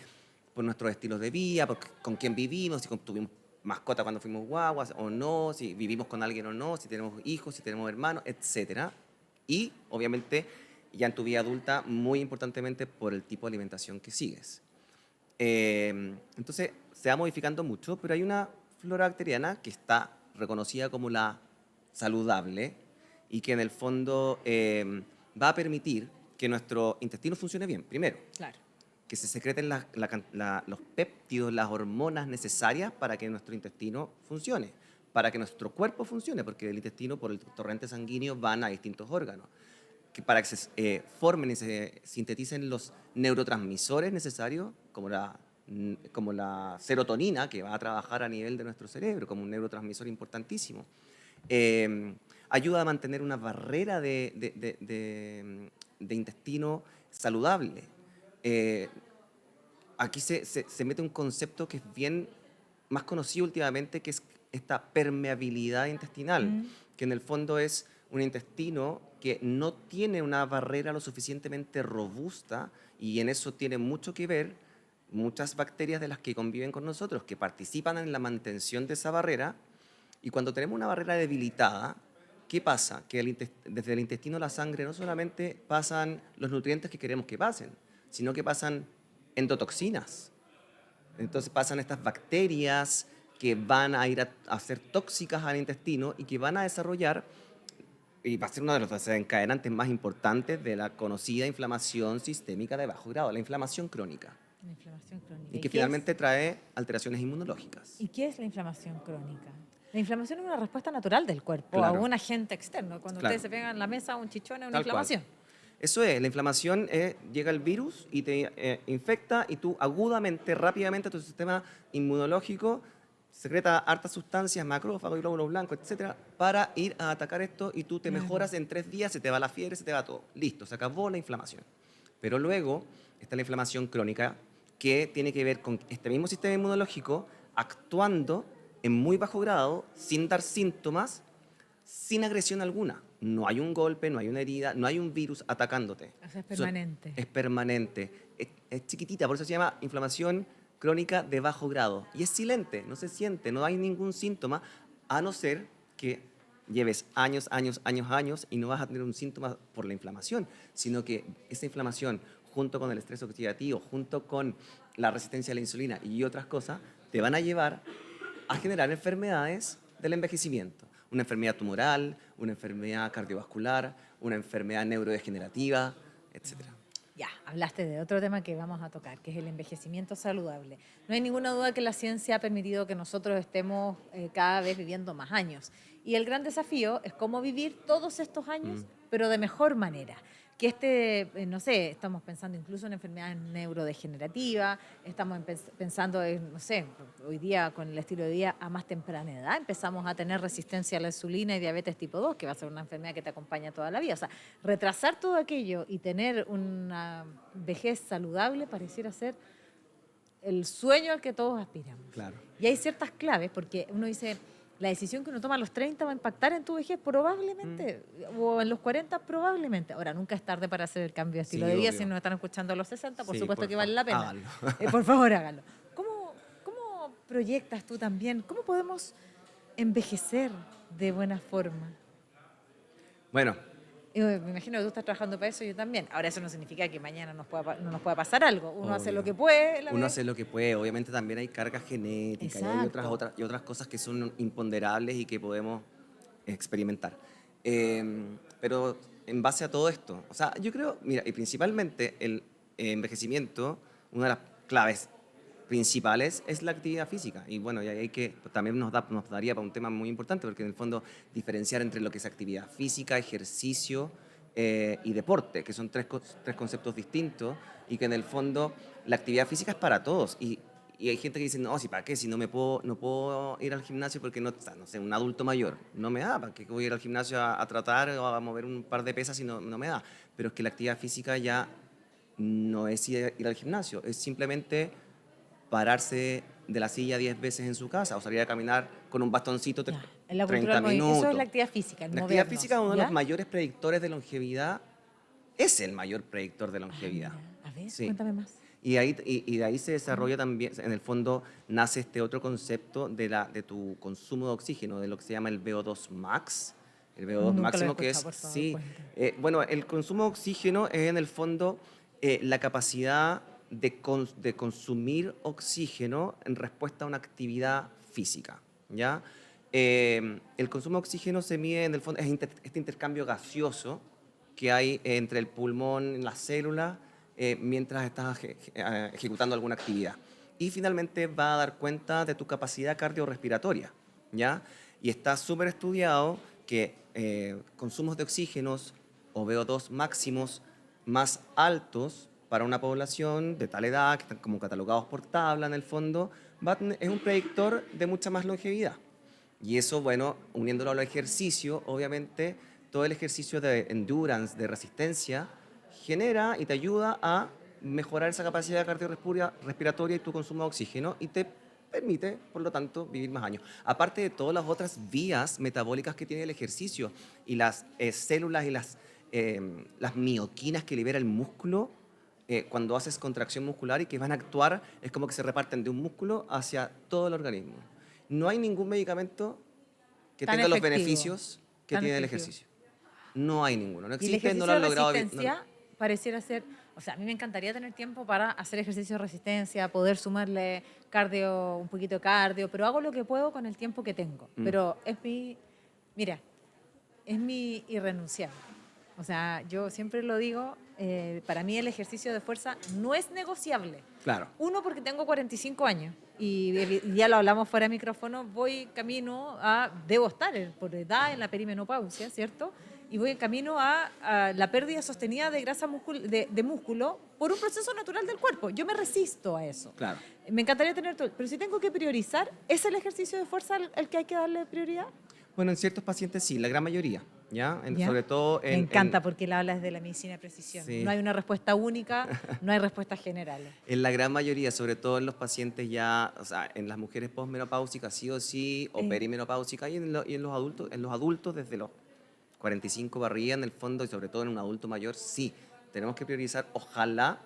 por nuestros estilos de vida, con quién vivimos, si tuvimos mascota cuando fuimos guaguas o no, si vivimos con alguien o no, si tenemos hijos, si tenemos hermanos, etc. Y, obviamente, ya en tu vida adulta, muy importantemente por el tipo de alimentación que sigues. Entonces, se va modificando mucho, pero hay una flora bacteriana que está reconocida como la saludable y que en el fondo va a permitir que nuestro intestino funcione bien, primero. Claro. Que se secreten los péptidos, las hormonas necesarias para que nuestro intestino funcione, para que nuestro cuerpo funcione, porque el intestino, por el torrente sanguíneo, van a distintos órganos, para que se formen y se sinteticen los neurotransmisores necesarios, como la serotonina, que va a trabajar a nivel de nuestro cerebro, como un neurotransmisor importantísimo. Ayuda a mantener una barrera de intestino saludable. Aquí se mete un concepto que es bien más conocido últimamente, que es esta permeabilidad intestinal, que en el fondo es un intestino que no tiene una barrera lo suficientemente robusta, y en eso tiene mucho que ver muchas bacterias de las que conviven con nosotros, que participan en la mantención de esa barrera. Y cuando tenemos una barrera debilitada, ¿qué pasa? Que desde el intestino a la sangre no solamente pasan los nutrientes que queremos que pasen, sino que pasan endotoxinas. Entonces pasan estas bacterias que van a ir a ser tóxicas al intestino y que van a desarrollar, y va a ser uno de los desencadenantes más importantes de la conocida inflamación sistémica de bajo grado, la inflamación crónica, La inflamación crónica. y que qué finalmente trae alteraciones inmunológicas. ¿Y qué es la inflamación crónica? La inflamación es una respuesta natural del cuerpo Claro. a un agente externo. Cuando Claro. ustedes se pegan en la mesa un chichón es una Tal cual. inflamación. Eso es, la inflamación llega el virus y te infecta, y tú agudamente, rápidamente, tu sistema inmunológico secreta hartas sustancias, macrófagos y glóbulos blancos, etcétera, para ir a atacar esto, y tú te mejoras en 3 días, se te va la fiebre, se te va todo. Listo, se acabó la inflamación. Pero luego está la inflamación crónica, que tiene que ver con este mismo sistema inmunológico actuando en muy bajo grado, sin dar síntomas, sin agresión alguna. No hay un golpe, no hay una herida, no hay un virus atacándote. O sea, es permanente. Es permanente. Es chiquitita, por eso se llama inflamación crónica de bajo grado. Y es silente, no se siente, no hay ningún síntoma, a no ser que lleves años y no vas a tener un síntoma por la inflamación, sino que esa inflamación, junto con el estrés oxidativo, junto con la resistencia a la insulina y otras cosas, te van a llevar a generar enfermedades del envejecimiento. Una enfermedad tumoral, una enfermedad cardiovascular, una enfermedad neurodegenerativa, etc. Ya, hablaste de otro tema que vamos a tocar, que es el envejecimiento saludable. No hay ninguna duda que la ciencia ha permitido que nosotros estemos cada vez viviendo más años. Y el gran desafío es cómo vivir todos estos años, pero de mejor manera. no sé, estamos pensando incluso en enfermedades neurodegenerativas, estamos pensando en, no sé, hoy día con el estilo de vida a más temprana edad empezamos a tener resistencia a la insulina y diabetes tipo 2, que va a ser una enfermedad que te acompaña toda la vida. O sea, retrasar todo aquello y tener una vejez saludable pareciera ser el sueño al que todos aspiramos. Claro. Y hay ciertas claves, porque uno dice, la decisión que uno toma a los 30 va a impactar en tu vejez probablemente, o en los 40 probablemente. Ahora, nunca es tarde para hacer el cambio de estilo Sí, de vida. obvio. Si nos están escuchando a los 60, por Sí, supuesto por que vale la favor, pena. háganlo. Por favor, háganlo. ¿Cómo proyectas tú también? ¿Cómo podemos envejecer de buena forma? Bueno, Me imagino que tú estás trabajando para eso, yo también. Ahora, eso no significa que mañana no nos pueda pasar algo. Uno hace obvio. lo que puede. Uno hace lo que puede. Obviamente también hay carga genética y hay otras cosas que son imponderables y que podemos experimentar. Pero en base a todo esto, o sea, yo creo, mira, y principalmente el envejecimiento, una de las claves principales es la actividad física. Y bueno, y hay que, también nos daría para un tema muy importante, porque en el fondo diferenciar entre lo que es actividad física, ejercicio y deporte, que son tres conceptos distintos, y que en el fondo la actividad física es para todos. Y hay gente que dice, no, si para qué, si no puedo ir al gimnasio porque no, o sea, no sé, un adulto mayor, no me da, ¿para qué voy a ir al gimnasio a tratar o a mover un par de pesas si no me da? Pero es que la actividad física ya no es ir al gimnasio, es simplemente pararse de la silla 10 veces en su casa o salir a caminar con un bastoncito Ya, en la 30 cultura minutos. eso es la actividad física, el La actividad movernos, física es uno de ¿ya? los mayores predictores de longevidad, es el mayor predictor de Ah, longevidad. mira. A ver, Sí. cuéntame más. Y de ahí se desarrolla también, en el fondo, nace este otro concepto de tu consumo de oxígeno, de lo que se llama el VO2 max. El VO2 Nunca lo he máximo, que escuchado, es, por favor, sí, cuéntame. bueno, el consumo de oxígeno es en el fondo la capacidad de consumir oxígeno en respuesta a una actividad física, ¿ya? El consumo de oxígeno se mide en el fondo, es este intercambio gaseoso que hay entre el pulmón y las células mientras estás ejecutando alguna actividad. Y finalmente va a dar cuenta de tu capacidad cardiorrespiratoria, ¿ya? Y está súper estudiado que consumos de oxígenos o VO2 máximos más altos para una población de tal edad, que están como catalogados por tabla en el fondo, es un predictor de mucha más longevidad. Y eso, bueno, uniéndolo al ejercicio, obviamente, todo el ejercicio de endurance, de resistencia, genera y te ayuda a mejorar esa capacidad cardiorrespiratoria y tu consumo de oxígeno y te permite, por lo tanto, vivir más años. Aparte de todas las otras vías metabólicas que tiene el ejercicio y las células y las mioquinas que libera el músculo cuando haces contracción muscular y que van a actuar, es como que se reparten de un músculo hacia todo el organismo. No hay ningún medicamento que Tan tenga los efectivo, beneficios que tan tiene el efectivo. ejercicio. No hay ninguno, no Y el existe, ejercicio no lo han de logrado. resistencia pareciera ser, o sea, a mí me encantaría tener tiempo para hacer ejercicio de resistencia, poder sumarle cardio, un poquito de cardio, pero hago lo que puedo con el tiempo que tengo. Pero mira, es mi irrenunciable. O sea, yo siempre lo digo, para mí el ejercicio de fuerza no es negociable. Claro. Uno, porque tengo 45 años y ya lo hablamos fuera de micrófono, debo estar por edad en la perimenopausia, ¿cierto? Y voy en camino a la pérdida sostenida de grasa de músculo por un proceso natural del cuerpo. Yo me resisto a eso. Claro. Me encantaría tener todo, pero si tengo que priorizar, ¿es el ejercicio de fuerza el que hay que darle prioridad? Bueno, en ciertos pacientes sí, la gran mayoría, ¿ya? ¿Ya? Sobre todo Me encanta porque él habla de la medicina de precisión. Sí. No hay una respuesta única, no hay respuestas generales. En la gran mayoría, sobre todo en los pacientes ya, o sea, en las mujeres posmenopáusicas sí o sí, o perimenopáusicas, y en los adultos desde los 45 para arriba, en el fondo, y sobre todo en un adulto mayor, sí, tenemos que priorizar, ojalá,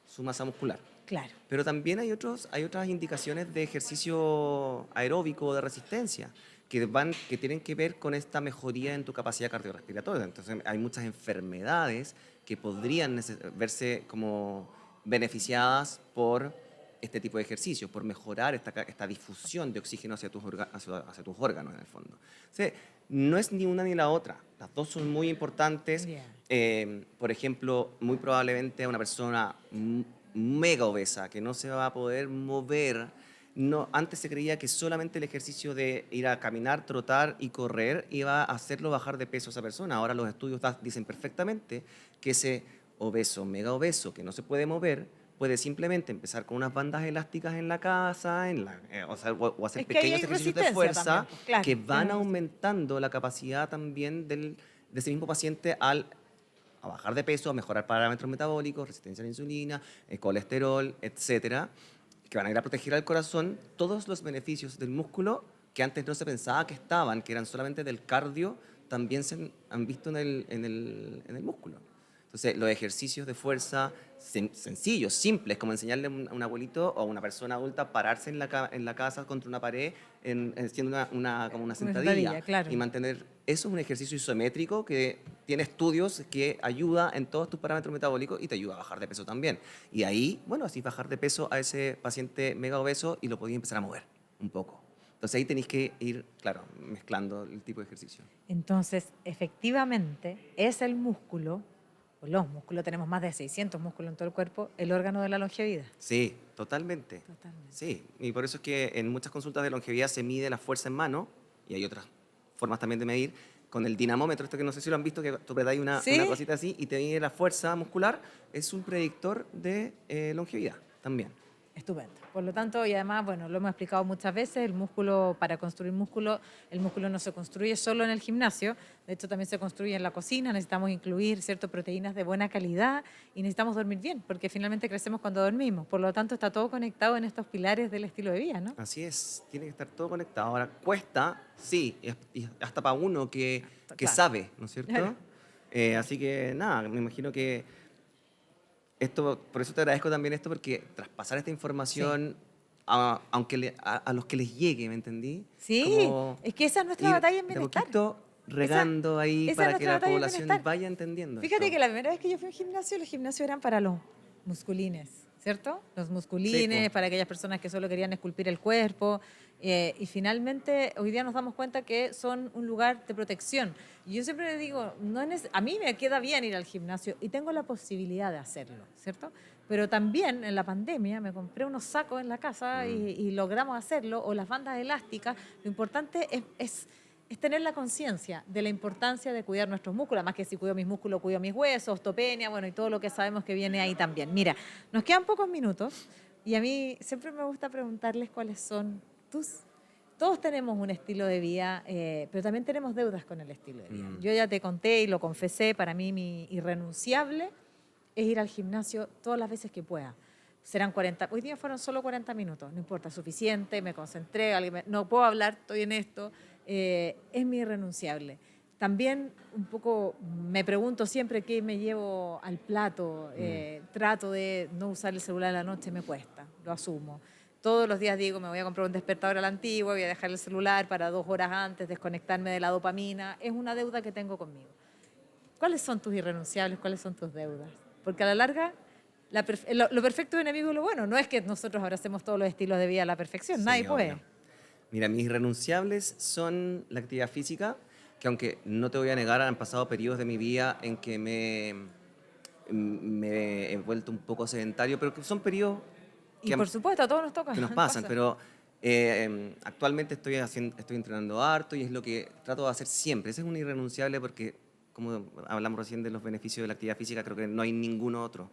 su masa muscular. Claro. Pero también hay otras indicaciones de ejercicio aeróbico o de resistencia que tienen que ver con esta mejoría en tu capacidad cardiorrespiratoria. Entonces hay muchas enfermedades que podrían verse como beneficiadas por este tipo de ejercicios, por mejorar esta difusión de oxígeno hacia tus órganos en el fondo. O sea, no es ni una ni la otra, las dos son muy importantes. Yeah. Por ejemplo, muy probablemente a una persona mega obesa que no se va a poder mover, no, antes se creía que solamente el ejercicio de ir a caminar, trotar y correr iba a hacerlo bajar de peso a esa persona. Ahora los estudios dicen perfectamente que ese obeso, mega obeso, que no se puede mover, puede simplemente empezar con unas bandas elásticas en la casa, o hacer Es que ahí pequeños hay ejercicios de resistencia fuerza también, pues, claro, que van tienes razón. aumentando la capacidad también de ese mismo paciente a bajar de peso, a mejorar parámetros metabólicos, resistencia a la insulina, colesterol, etcétera, que van a ir a proteger al corazón, todos los beneficios del músculo que antes no se pensaba que estaban, que eran solamente del cardio, también se han visto en el músculo. Entonces, los ejercicios de fuerza sencillos, simples, como enseñarle a un abuelito o a una persona adulta a pararse en la casa contra una pared, haciendo como una sentadilla, claro. y mantener. Eso es un ejercicio isométrico que tiene estudios que ayuda en todos tus parámetros metabólicos y te ayuda a bajar de peso también. Y ahí, bueno, así bajar de peso a ese paciente mega obeso y lo podéis empezar a mover un poco. Entonces ahí tenéis que ir, claro, mezclando el tipo de ejercicio. Entonces, efectivamente, es el músculo, o los músculos, tenemos más de 600 músculos en todo el cuerpo, el órgano de la longevidad. Sí, totalmente. Totalmente. Sí, y por eso es que en muchas consultas de longevidad se mide la fuerza en mano, y hay otras formas también de medir, con el dinamómetro, esto que no sé si lo han visto, que tú apretáis una cosita así y te mide la fuerza muscular, es un predictor de longevidad también. Estupendo. Por lo tanto, y además, bueno, lo hemos explicado muchas veces, el músculo, para construir músculo, el músculo no se construye solo en el gimnasio, de hecho también se construye en la cocina, necesitamos incluir ciertas proteínas de buena calidad y necesitamos dormir bien, porque finalmente crecemos cuando dormimos. Por lo tanto, está todo conectado en estos pilares del estilo de vida, ¿no? Así es, tiene que estar todo conectado. Ahora, cuesta, sí, y hasta para uno que Claro. sabe, ¿no es cierto? Claro. Así que nada, me imagino que por eso te agradezco también esto, porque traspasar esta información, aunque a los que les llegue, ¿me entendí? Sí, Como es que esa es nuestra ir batalla en de bienestar. poquito regando ahí esa es para que nuestra la batalla en población bienestar. vaya entendiendo Fíjate esto. que la primera vez que yo fui a un gimnasio, los gimnasios eran para los musculines, ¿cierto? Los musculines, Sí, po. para aquellas personas que solo querían esculpir el cuerpo. Y finalmente, hoy día nos damos cuenta que son un lugar de protección. Y yo siempre le digo, a mí me queda bien ir al gimnasio y tengo la posibilidad de hacerlo, ¿cierto? Pero también en la pandemia me compré unos sacos en la casa y logramos hacerlo, o las bandas elásticas. Lo importante es tener la conciencia de la importancia de cuidar nuestros músculos, además que si cuido mis músculos, cuido mis huesos, osteopenia, bueno, y todo lo que sabemos que viene ahí también. Mira, nos quedan pocos minutos y a mí siempre me gusta preguntarles cuáles son Todos tenemos un estilo de vida, pero también tenemos deudas con el estilo de vida. Yo ya te conté y lo confesé, para mí mi irrenunciable es ir al gimnasio todas las veces que pueda. Serán 40, hoy día fueron solo 40 minutos, no importa, suficiente, me concentré, no puedo hablar, estoy en esto, es mi irrenunciable. También un poco me pregunto siempre qué me llevo al plato, trato de no usar el celular en la noche, me cuesta, lo asumo. Todos los días digo, me voy a comprar un despertador a la antigua, voy a dejar el celular para 2 horas antes, desconectarme de la dopamina, es una deuda que tengo conmigo. ¿Cuáles son tus irrenunciables? ¿Cuáles son tus deudas? Porque a la larga, lo perfecto es enemigo de lo bueno. No es que nosotros abracemos todos los estilos de vida a la perfección, Sí, nadie puede. obvio. Mira, mis irrenunciables son la actividad física, que aunque no te voy a negar, han pasado periodos de mi vida en que me he vuelto un poco sedentario, pero que son periodos Y por supuesto, a todos nos toca. que nos pasan, pero actualmente estoy entrenando harto y es lo que trato de hacer siempre. Ese es un irrenunciable porque, como hablamos recién de los beneficios de la actividad física, creo que no hay ninguno otro.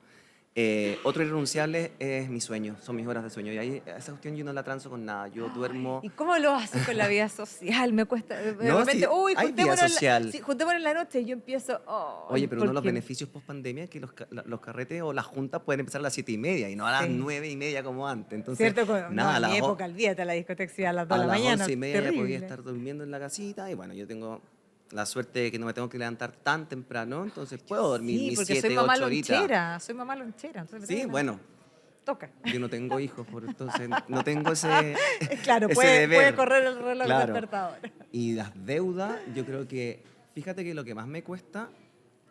Otro irrenunciable es mi sueño, son mis horas de sueño. Y ahí esa cuestión yo no la transo con nada. Yo duermo. ¿Y cómo lo haces con la vida social? Me cuesta. De No, repente, sí, uy, hay vida juntémonos social. juntémonos en la noche y yo empiezo. Oye, pero uno de los porque- beneficios post pandemia es que los carretes o las juntas pueden empezar a las 7:30 y no a las Sí. 9:30 como antes. Entonces, ¿Cierto? nada, En a mi las época, olvídate, la discoteca se iba a las 2 de a la las mañana. 11:30 ya podía terrible. estar durmiendo en la casita y bueno, yo tengo la suerte de que no me tengo que levantar tan temprano, entonces puedo dormir Sí, mis porque 7, soy mamá 8 horitas. lonchera. Soy mamá lonchera. Entonces me Sí, tengo que bueno, toca. yo no tengo hijos, entonces no tengo ese, Claro, ese puede deber. correr el reloj Claro. despertador. Y las deudas, yo creo que, fíjate que lo que más me cuesta,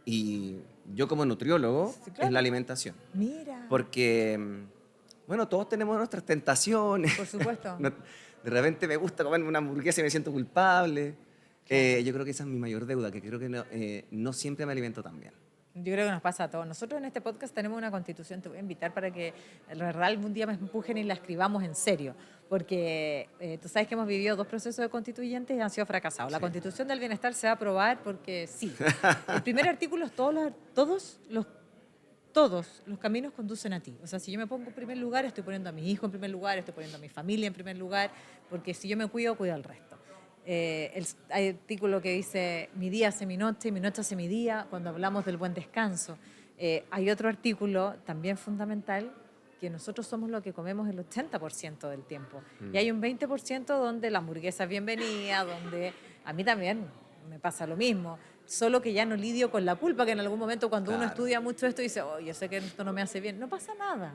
y yo como nutriólogo, Sí, claro. es la alimentación. Mira. Porque, bueno, todos tenemos nuestras tentaciones. Por supuesto. De repente me gusta comerme una hamburguesa y me siento culpable. Yo creo que esa es mi mayor deuda, que creo que no siempre me alimento tan bien. Yo creo que nos pasa a todos. Nosotros en este podcast tenemos una constitución, te voy a invitar para que la verdad algún día me empujen y la escribamos en serio, porque tú sabes que hemos vivido 2 procesos de constituyentes y han sido fracasados. La constitución del bienestar se va a aprobar porque sí. El primer artículo es todos los caminos conducen a ti. O sea, si yo me pongo en primer lugar, estoy poniendo a mis hijos en primer lugar, estoy poniendo a mi familia en primer lugar, porque si yo me cuido, cuido al resto. Hay artículo que dice, mi día hace mi noche hace mi día, cuando hablamos del buen descanso. Hay otro artículo también fundamental, que nosotros somos lo que comemos el 80% del tiempo. Y hay un 20% donde la hamburguesa es bienvenida, donde a mí también me pasa lo mismo. Solo que ya no lidio con la culpa, que en algún momento cuando uno estudia mucho esto dice, oh, yo sé que esto no me hace bien. No pasa nada.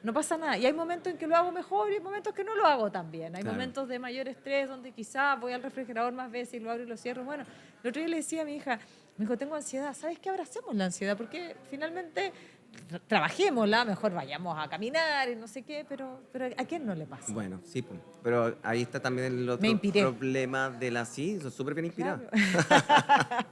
No pasa nada. Y hay momentos en que lo hago mejor y hay momentos que no lo hago tan bien. Hay momentos de mayor estrés donde quizás voy al refrigerador más veces y lo abro y lo cierro. Bueno, el otro día le decía a mi hija, me dijo, tengo ansiedad. ¿Sabes qué? Abracemos la ansiedad porque finalmente trabajémosla, mejor vayamos a caminar y no sé qué, pero ¿a quién no le pasa? Bueno, sí, pero ahí está también el otro problema de la... Sí, son súper bien inspirados. Claro.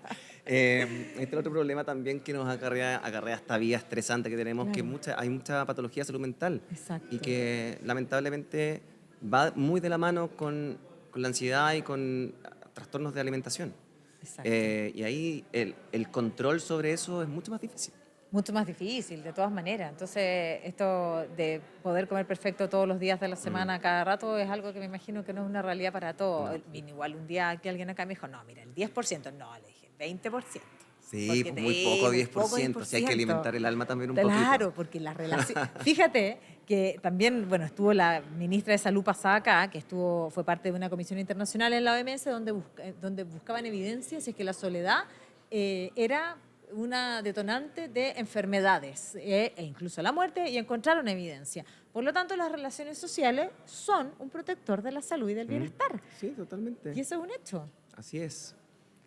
Este es el otro problema también que nos acarrea esta vida estresante que tenemos, claro, que hay mucha patología de salud mental. Exacto. Y que lamentablemente va muy de la mano con la ansiedad y con trastornos de alimentación. Exacto. Y ahí el control sobre eso es mucho más difícil. Mucho más difícil, de todas maneras. Entonces, esto de poder comer perfecto todos los días de la semana, cada rato, es algo que me imagino que no es una realidad para todos. No. Igual un día que alguien acá me dijo, no, mira, el 10%, no, le dije, 20%. Sí, pues muy poco, 10%. Si hay que alimentar el alma también un poquito. Claro, porque la relación... Fíjate que también, bueno, estuvo la ministra de Salud pasada acá, que fue parte de una comisión internacional en la OMS, donde buscaban evidencia si es que la soledad era una detonante de enfermedades e incluso la muerte, y encontraron evidencia. Por lo tanto, las relaciones sociales son un protector de la salud y del bienestar. Sí, totalmente. Y eso es un hecho. Así es.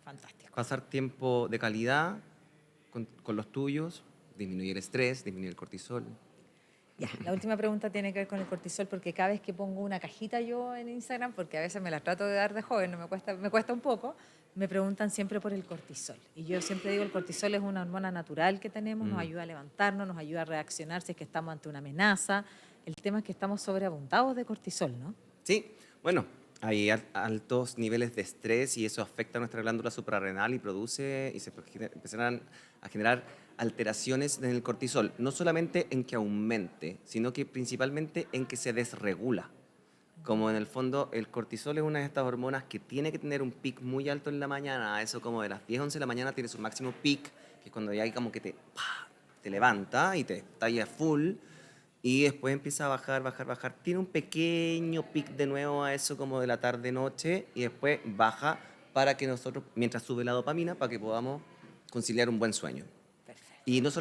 Fantástico. Pasar tiempo de calidad con los tuyos, disminuir el estrés, disminuir el cortisol. Ya, la última pregunta tiene que ver con el cortisol, porque cada vez que pongo una cajita yo en Instagram, porque a veces me la trato de dar de joven, no me cuesta un poco, me preguntan siempre por el cortisol. Y yo siempre digo, el cortisol es una hormona natural que tenemos, nos ayuda a levantarnos, nos ayuda a reaccionar si es que estamos ante una amenaza. El tema es que estamos sobreabundados de cortisol, ¿no? Sí, bueno, hay altos niveles de estrés y eso afecta a nuestra glándula suprarrenal y se empiezan a generar alteraciones en el cortisol, no solamente en que aumente, sino que principalmente en que se desregula. Como en el fondo el cortisol es una de estas hormonas que tiene que tener un pic muy alto en la mañana, eso como de las 10, 11 de la mañana tiene su máximo pic, que es cuando ya hay como que te levanta y te estalla full, y después empieza a bajar. Tiene un pequeño pic de nuevo a eso como de la tarde-noche, y después baja para que nosotros, mientras sube la dopamina, para que podamos conciliar un buen sueño. Y no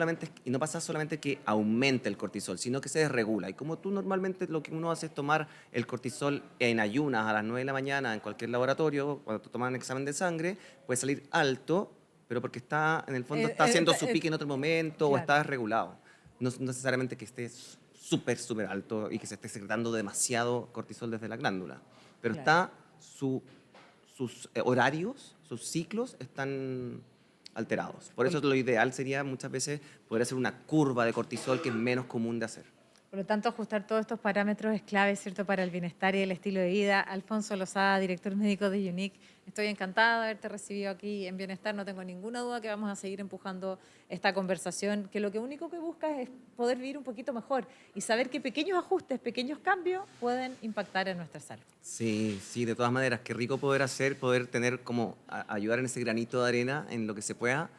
pasa solamente que aumente el cortisol, sino que se desregula. Y como tú normalmente lo que uno hace es tomar el cortisol en ayunas a las 9 de la mañana en cualquier laboratorio, cuando tú tomas un examen de sangre, puede salir alto, pero porque en el fondo está haciendo su pique en otro momento, claro, o está desregulado. No necesariamente que esté súper alto y que se esté secretando demasiado cortisol desde la glándula. Pero claro, sus horarios, sus ciclos están alterados. Por eso lo ideal sería muchas veces poder hacer una curva de cortisol, que es menos común de hacer. Por lo tanto, ajustar todos estos parámetros es clave, ¿cierto?, para el bienestar y el estilo de vida. Alfonso Lozada, director médico de Unique, estoy encantada de haberte recibido aquí en Bienestar. No tengo ninguna duda que vamos a seguir empujando esta conversación, que lo único que busca es poder vivir un poquito mejor y saber que pequeños ajustes, pequeños cambios pueden impactar en nuestra salud. Sí, de todas maneras, qué rico poder tener como ayudar en ese granito de arena en lo que se pueda.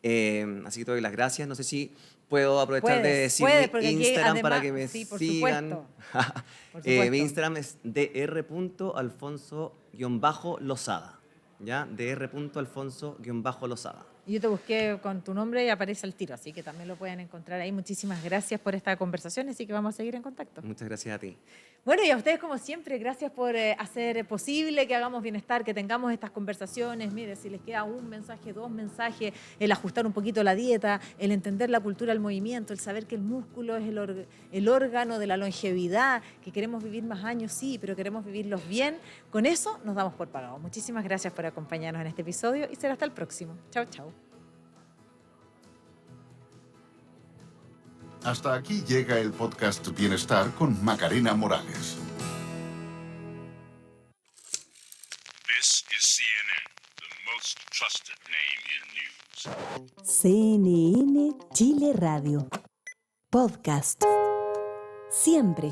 Así que te doy las gracias. No sé si puedo aprovechar de decir mi Instagram además, para que me sigan. Por supuesto. Mi Instagram es dr.alfonso_lozada. ¿Ya? dr.alfonso_lozada. Y yo te busqué con tu nombre y aparece el tiro, así que también lo pueden encontrar ahí. Muchísimas gracias por esta conversación, así que vamos a seguir en contacto. Muchas gracias a ti. Bueno, y a ustedes, como siempre, gracias por hacer posible que hagamos bienestar, que tengamos estas conversaciones. Mire, si les queda un mensaje, 2 mensajes, el ajustar un poquito la dieta, el entender la cultura del movimiento, el saber que el músculo es el órgano de la longevidad, que queremos vivir más años, sí, pero queremos vivirlos bien. Con eso nos damos por pagados. Muchísimas gracias por acompañarnos en este episodio y será hasta el próximo. Chao, chao. Hasta aquí llega el podcast Bienestar con Macarena Morales. This is CNN, the most trusted name in news. CNN Chile Radio. Podcast. Siempre